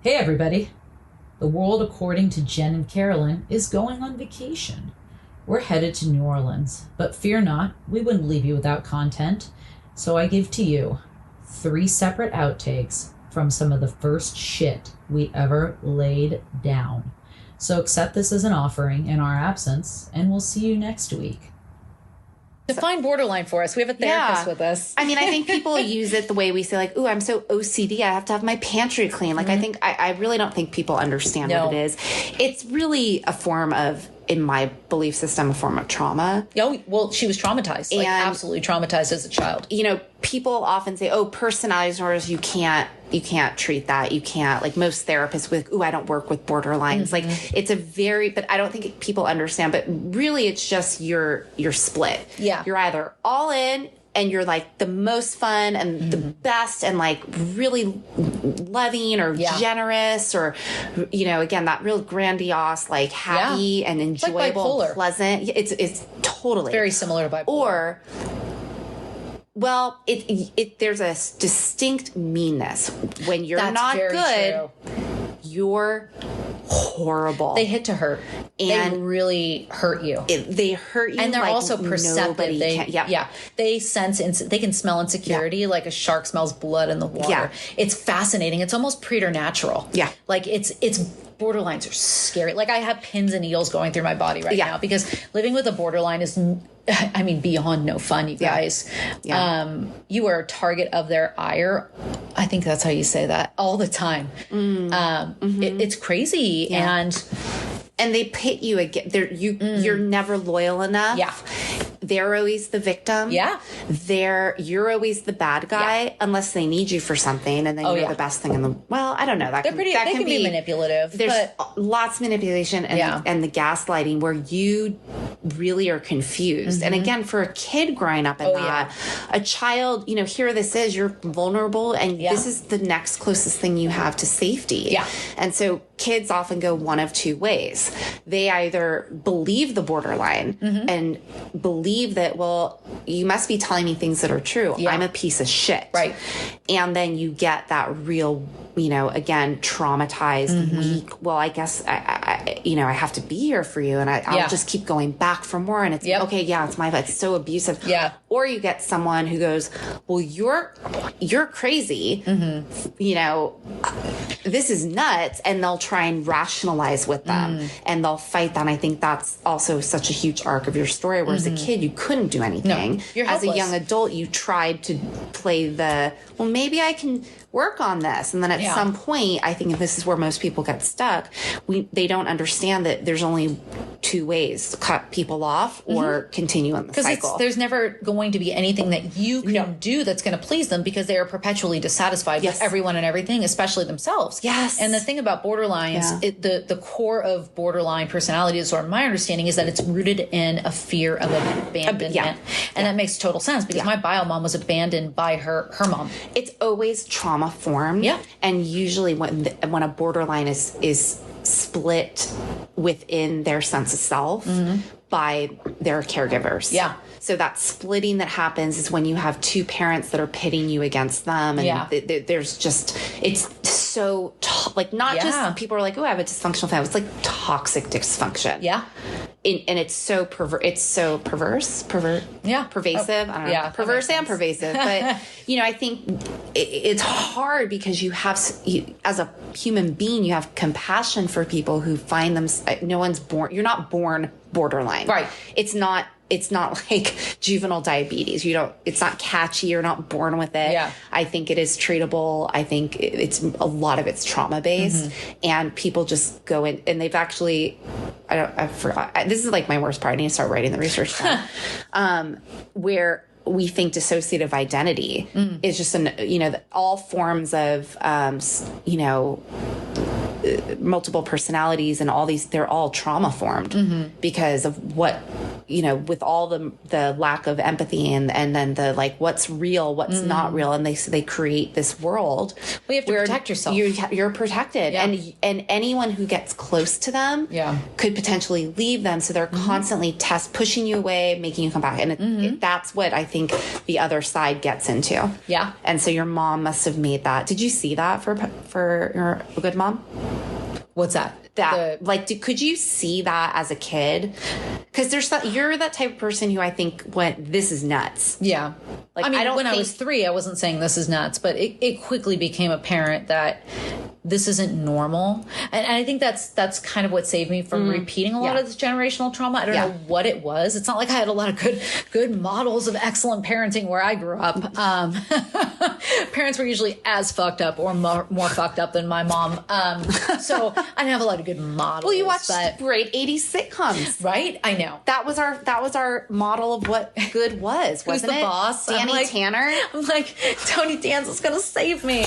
Hey everybody! The world, according to Jen and Carolyn, is going on vacation. We're headed to New Orleans, but fear not, we wouldn't leave you without content. So I give to you 3 separate outtakes from some of the first shit we ever laid down. So accept this as an offering in our absence, and we'll see you next week. Define borderline for us. We have a therapist with us. I mean, I think people use it the way we say, like, ooh, I'm so OCD. I have to have my pantry clean. Like, I really don't think people understand what it is. It's really a form of, in my belief system, a form of trauma. Oh, well, she was traumatized, like absolutely traumatized as a child. You know, people often say, oh, personality disorders, you can't treat that. You can't, like most therapists with, ooh, I don't work with borderlines. Like it's a very, but I don't think people understand, but really it's just you're split. Yeah. You're either all in and you're like the most fun and the best and like really loving or generous or, you know, again, that real grandiose, like happy and enjoyable, like pleasant. It's totally very similar to bipolar. Or, well, there's a distinct meanness when you're not good. You're horrible. They hit to hurt. And they really hurt you. They hurt you, and they're like also perceptive. They sense. They can smell insecurity, like a shark smells blood in the water. Yeah. It's fascinating. It's almost preternatural. Yeah, like it's borderlines are scary. Like I have pins and needles going through my body right now because living with a borderline is, I mean, beyond no fun, you guys. Yeah. You are a target of their ire. I think that's how you say that all the time. It's crazy. And they pit you again. You're never loyal enough. Yeah. They're always the victim. Yeah. You're always the bad guy unless they need you for something, and then you're the best thing in the. Well, I don't know. They can be manipulative. There's lots of manipulation and the gaslighting where you really are confused. And again, for a kid growing up in a child, you know, here this is, you're vulnerable, and this is the next closest thing you have to safety. Yeah. And so kids often go one of 2 ways. They either believe the borderline and believe that, well, you must be telling me things that are true. I'm a piece of shit. Right. And then you get that real, you know, again, traumatized, weak, well, I guess, I have to be here for you. And I'll just keep going back for more. And it's, okay, it's my fault. It's so abusive. Yeah. Or you get someone who goes, well, you're crazy. You know, this is nuts. And they'll try and rationalize with them and they'll fight that. And I think that's also such a huge arc of your story, where as a kid, you couldn't do anything. No, you're as helpless. a young adult, you tried to play well, maybe I can work on this. And then at some point, I think this is where most people get stuck. They don't understand that there's only 2 ways to cut people off or continue in the cycle. Because there's never going to be anything that you can do that's going to please them, because they are perpetually dissatisfied with everyone and everything, especially themselves. Yes. And the thing about borderlines, the core of borderline personality disorder, my understanding is that it's rooted in a fear of abandonment. And that makes total sense, because my bio mom was abandoned by her mom. It's always trauma formed. Yeah. And usually when a borderline is split within their sense of self by their caregivers. Yeah. So that splitting that happens is when you have 2 parents that are pitting you against them. And there's just, it's so, not just people are like, oh, I have a dysfunctional family. It's like toxic dysfunction. Yeah. And it's so perverse. Yeah. Pervasive. I don't know. Yeah, Perverse and pervasive. But, you know, I think it's hard because as a human being, you have compassion for people who find them. You're not born borderline. Right. It's not like juvenile diabetes. It's not catchy. You're not born with it. Yeah. I think it is treatable. I think it's a lot of it's trauma based, and people just go in, and they've actually, I forgot. This is like my worst part. I need to start writing the research down. Where we think dissociative identity is just all forms of, multiple personalities and all these, they're all trauma formed because of what you know, with all the lack of empathy and then the like, what's real, what's not real. And they create this world. Well, you have to protect yourself. You're protected. Yeah. And anyone who gets close to them could potentially leave them. So they're constantly pushing you away, making you come back. And that's what I think the other side gets into. Yeah. And so your mom must have made that. Did you see that for your good mom? What's that? Could you see that as a kid? Because you're that type of person who I think went, this is nuts. Yeah. Like, I mean, I was 3, I wasn't saying this is nuts, but it quickly became apparent that this isn't normal. And I think that's kind of what saved me from repeating a lot of this generational trauma. I don't know what it was. It's not like I had a lot of good models of excellent parenting where I grew up. Parents were usually as fucked up or more fucked up than my mom. So I didn't have a lot of good models. Well, you watched great 80s sitcoms. Right? I know. That was our model of what good was, wasn't it? Who's the boss? Danny Tanner. I'm like, Tony Danza's going to save me.